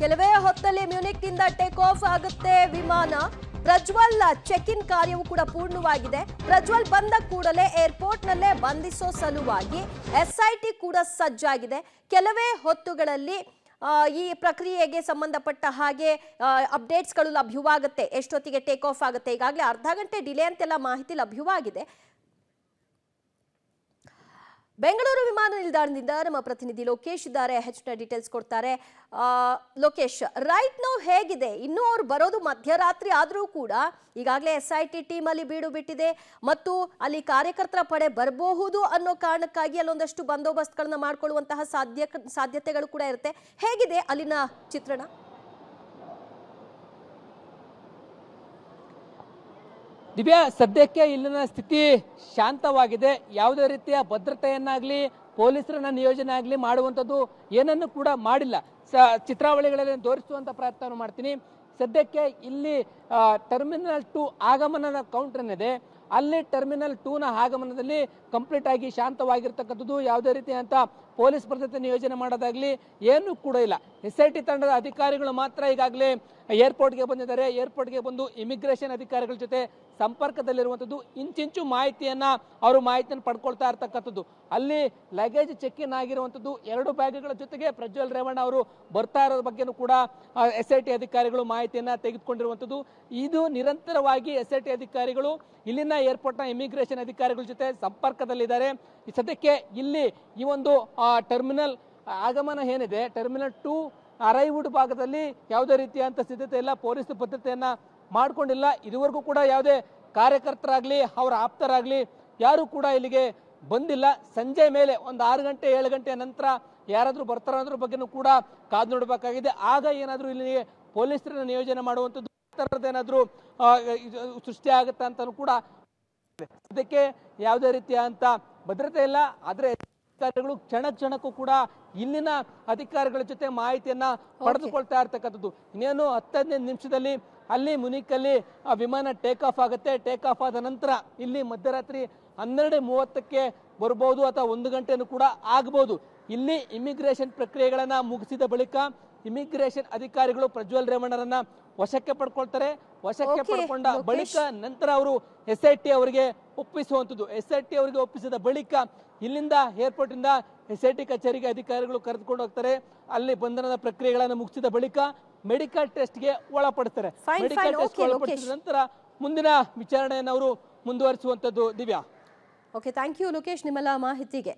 ಕೆಲವೇ ಹೊತ್ತಲ್ಲಿ ಮ್ಯೂನಿಕ್ನಿಂದ take off ಆಗುತ್ತೆ ವಿಮಾನ. ಪ್ರಜ್ವಲ್ ಚೆಕ್ ಇನ್ ಕಾರ್ಯವೂ ಕೂಡ ಪೂರ್ಣವಾಗಿದೆ. ಪ್ರಜ್ವಲ್ ಬಂದ ಕೂಡಲೇ ಏರ್ಪೋರ್ಟ್ನಲ್ಲೇ ಬಂಧಿಸೋ ಸಲುವಾಗಿ ಎಸ್ಐಟಿ ಕೂಡ ಸಜ್ಜಾಗಿದೆ. ಕೆಲವೇ ಹೊತ್ತುಗಳಲ್ಲಿ ಈ ಪ್ರಕ್ರಿಯೆಗೆ ಸಂಬಂಧಪಟ್ಟ ಹಾಗೆ ಅಪ್ಡೇಟ್ಸ್ಗಳು ಲಭ್ಯವಾಗುತ್ತೆ. ಎಷ್ಟೊತ್ತಿಗೆ ಟೇಕ್ ಆಫ್ ಆಗುತ್ತೆ, ಈಗಾಗಲೇ ಅರ್ಧ ಗಂಟೆ ಡಿಲೇ ಅಂತೆಲ್ಲ ಮಾಹಿತಿ ಲಭ್ಯವಾಗಿದೆ. ಬೆಂಗಳೂರು ವಿಮಾನ ನಿಲ್ದಾಣದಿಂದ ನಮ್ಮ ಪ್ರತಿನಿಧಿ ಲೋಕೇಶ್ ಇದ್ದಾರೆ, ಹೆಚ್ಚಿನ ಡೀಟೇಲ್ಸ್ ಕೊಡ್ತಾರೆ. ಲೋಕೇಶ್, ರೈಟ್ ನೌ ಹೇಗಿದೆ? ಇನ್ನೂ ಅವ್ರು ಬರೋದು ಮಧ್ಯರಾತ್ರಿ ಆದರೂ ಕೂಡ ಈಗಾಗಲೇ SIT ಟೀಮ್ ಅಲ್ಲಿ ಬೀಡು ಬಿಟ್ಟಿದೆ ಮತ್ತು ಅಲ್ಲಿ ಕಾರ್ಯಕರ್ತರ ಪಡೆ ಬರಬಹುದು ಅನ್ನೋ ಕಾರಣಕ್ಕಾಗಿ ಅಲ್ಲೊಂದಷ್ಟು ಬಂದೋಬಸ್ತ್ಗಳನ್ನ ಮಾಡ್ಕೊಳ್ಳುವಂತಹ ಸಾಧ್ಯತೆಗಳು ಕೂಡ ಇರುತ್ತೆ. ಹೇಗಿದೆ ಅಲ್ಲಿನ ಚಿತ್ರಣ? ದಿವ್ಯಾ, ಸದ್ಯಕ್ಕೆ ಇಲ್ಲಿನ ಸ್ಥಿತಿ ಶಾಂತವಾಗಿದೆ. ಯಾವುದೇ ರೀತಿಯ ಭದ್ರತೆಯನ್ನಾಗಲಿ ಪೊಲೀಸರನ್ನ ನಿಯೋಜನೆ ಆಗಲಿ ಮಾಡುವಂಥದ್ದು ಏನನ್ನು ಕೂಡ ಮಾಡಿಲ್ಲ. ಚಿತ್ರಾವಳಿಗಳಲ್ಲಿ ತೋರಿಸುವಂಥ ಪ್ರಯತ್ನ ಮಾಡ್ತೀನಿ. ಸದ್ಯಕ್ಕೆ ಇಲ್ಲಿ ಟರ್ಮಿನಲ್ 2 ಆಗಮನದ ಕೌಂಟರ್ ಏನಿದೆ, ಅಲ್ಲಿ ಟರ್ಮಿನಲ್ 2ನ ಆಗಮನದಲ್ಲಿ ಕಂಪ್ಲೀಟ್ ಆಗಿ ಶಾಂತವಾಗಿರ್ತಕ್ಕಂಥದ್ದು. ಯಾವುದೇ ರೀತಿಯಂತ ಪೊಲೀಸ್ ಭದ್ರತೆ ನಿಯೋಜನೆ ಮಾಡೋದಾಗ್ಲಿ ಏನು ಕೂಡ ಇಲ್ಲ. SIT ತಂಡದ ಅಧಿಕಾರಿಗಳು ಮಾತ್ರ ಈಗಾಗಲೇ ಏರ್ಪೋರ್ಟ್ಗೆ ಬಂದಿದ್ದಾರೆ. ಏರ್ಪೋರ್ಟ್ಗೆ ಬಂದು ಇಮಿಗ್ರೇಷನ್ ಅಧಿಕಾರಿಗಳ ಜೊತೆ ಸಂಪರ್ಕದಲ್ಲಿರುವಂಥದ್ದು. ಇಂಚಿಂಚು ಅವರು ಮಾಹಿತಿಯನ್ನು ಪಡ್ಕೊಳ್ತಾ ಇರ್ತಕ್ಕಂಥದ್ದು. ಅಲ್ಲಿ ಲಗೇಜ್ ಚೆಕ್ ಇನ್ ಆಗಿರುವಂಥದ್ದು. 2 ಬ್ಯಾಗ್ಗಳ ಜೊತೆಗೆ ಪ್ರಜ್ವಲ್ ರೇವಣ್ಣ ಅವರು ಬರ್ತಾ ಇರೋ ಬಗ್ಗೆನೂ ಕೂಡ SIT ಅಧಿಕಾರಿಗಳು ಮಾಹಿತಿಯನ್ನ ತೆಗೆದುಕೊಂಡಿರುವಂಥದ್ದು. ಇದು ನಿರಂತರವಾಗಿ SIT ಅಧಿಕಾರಿಗಳು ಇಲ್ಲಿನ ಏರ್ಪೋರ್ಟ್ನ ಇಮಿಗ್ರೇಷನ್ ಅಧಿಕಾರಿಗಳ ಜೊತೆ ಸಂಪರ್ಕದಲ್ಲಿದ್ದಾರೆ. ಸದ್ಯಕ್ಕೆ ಇಲ್ಲಿ ಈ ಒಂದು ಟರ್ಮಿನಲ್ ಆಗಮನ ಏನಿದೆ, ಟರ್ಮಿನಲ್ 2 ಅರೈವ್ಡ್ ಭಾಗದಲ್ಲಿ ಯಾವುದೇ ರೀತಿಯಂತ ಸಿದ್ಧತೆ ಇಲ್ಲ, ಪೊಲೀಸ್ ಭದ್ರತೆಯನ್ನ ಮಾಡ್ಕೊಂಡಿಲ್ಲ. ಇದುವರೆಗೂ ಕೂಡ ಯಾವುದೇ ಕಾರ್ಯಕರ್ತರಾಗ್ಲಿ ಅವರ ಆಪ್ತರಾಗ್ಲಿ ಯಾರು ಕೂಡ ಇಲ್ಲಿಗೆ ಬಂದಿಲ್ಲ. ಸಂಜೆ ಮೇಲೆ ಒಂದು 6 ಗಂಟೆ 7 ಗಂಟೆಯ ನಂತರ ಯಾರಾದ್ರೂ ಬರ್ತಾರ ಅನ್ನೋದ್ರ ಬಗ್ಗೆನೂ ಕೂಡ ಕಾದು ನೋಡಬೇಕಾಗಿದೆ. ಆಗ ಏನಾದ್ರೂ ಇಲ್ಲಿಗೆ ಪೊಲೀಸರನ್ನ ನಿಯೋಜನೆ ಮಾಡುವಂಥದ್ದು ಏನಾದ್ರೂ ಸೃಷ್ಟಿ ಆಗುತ್ತೆ ಅಂತಾನು ಕೂಡ. ಇದಕ್ಕೆ ಯಾವುದೇ ರೀತಿಯ ಅಂತ ಭದ್ರತೆ ಇಲ್ಲ. ಆದ್ರೆ ಅಧಿಕಾರಿಗಳು ಕ್ಷಣಕ್ಕೂ ಕೂಡ ಇಲ್ಲಿನ ಅಧಿಕಾರಿಗಳ ಜೊತೆ ಮಾಹಿತಿಯನ್ನ ಪಡೆದುಕೊಳ್ತಾ ಇರ್ತಕ್ಕಂಥದ್ದು. ಇನ್ನೇನು 10-15 ನಿಮಿಷದಲ್ಲಿ ಅಲ್ಲಿ ಮುನಿಕಲ್ಲಿ ವಿಮಾನ ಟೇಕ್ ಆಫ್ ಆಗುತ್ತೆ. ಟೇಕ್ ಆಫ್ ಆದ ನಂತರ ಇಲ್ಲಿ ಮಧ್ಯರಾತ್ರಿ 12:30ಕ್ಕೆ ಬರ್ಬೋದು ಅಥವಾ 1 ಗಂಟೆನೂ ಕೂಡ ಆಗ್ಬೋದು. ಇಲ್ಲಿ ಇಮಿಗ್ರೇಷನ್ ಪ್ರಕ್ರಿಯೆಗಳನ್ನ ಮುಗಿಸಿದ ಬಳಿಕ ಇಮಿಗ್ರೇಷನ್ ಅಧಿಕಾರಿಗಳು ಪ್ರಜ್ವಲ್ ರೇವಣ್ಣರನ್ನ ವಶಕ್ಕೆ ಪಡ್ಕೊಳ್ತಾರೆ. ವಶಕ್ಕೆ ಪಡ್ಕೊಂಡ ಬಳಿಕ ನಂತರ ಅವರು SIT ಅವರಿಗೆ ಒಪ್ಪಿಸುವಂಥದ್ದು. SIT ಅವರಿಗೆ ಒಪ್ಪಿಸಿದ ಬಳಿಕ ಇಲ್ಲಿಂದ ಏರ್ಪೋರ್ಟ್ ಇಂದ SIT ಕಚೇರಿಗೆ ಅಧಿಕಾರಿಗಳು ಕರೆದುಕೊಂಡು ಹೋಗ್ತಾರೆ. ಅಲ್ಲಿ ಬಂಧನದ ಪ್ರಕ್ರಿಯೆಗಳನ್ನು ಮುಗಿಸಿದ ಬಳಿಕ ಮೆಡಿಕಲ್ ಟೆಸ್ಟ್ಗೆ ಒಳಪಡಿಸ್ತಾರೆ. ಮೆಡಿಕಲ್ ಟೆಸ್ಟ್ ಒಳಪಡಿಸಿದ ನಂತರ ಮುಂದಿನ ವಿಚಾರಣೆಯನ್ನು ಅವರು ಮುಂದುವರಿಸುವಂಥದ್ದು. Divya, okay, thank you Lokesh ನಿಮ್ಮೆಲ್ಲ ಮಾಹಿತಿಗೆ.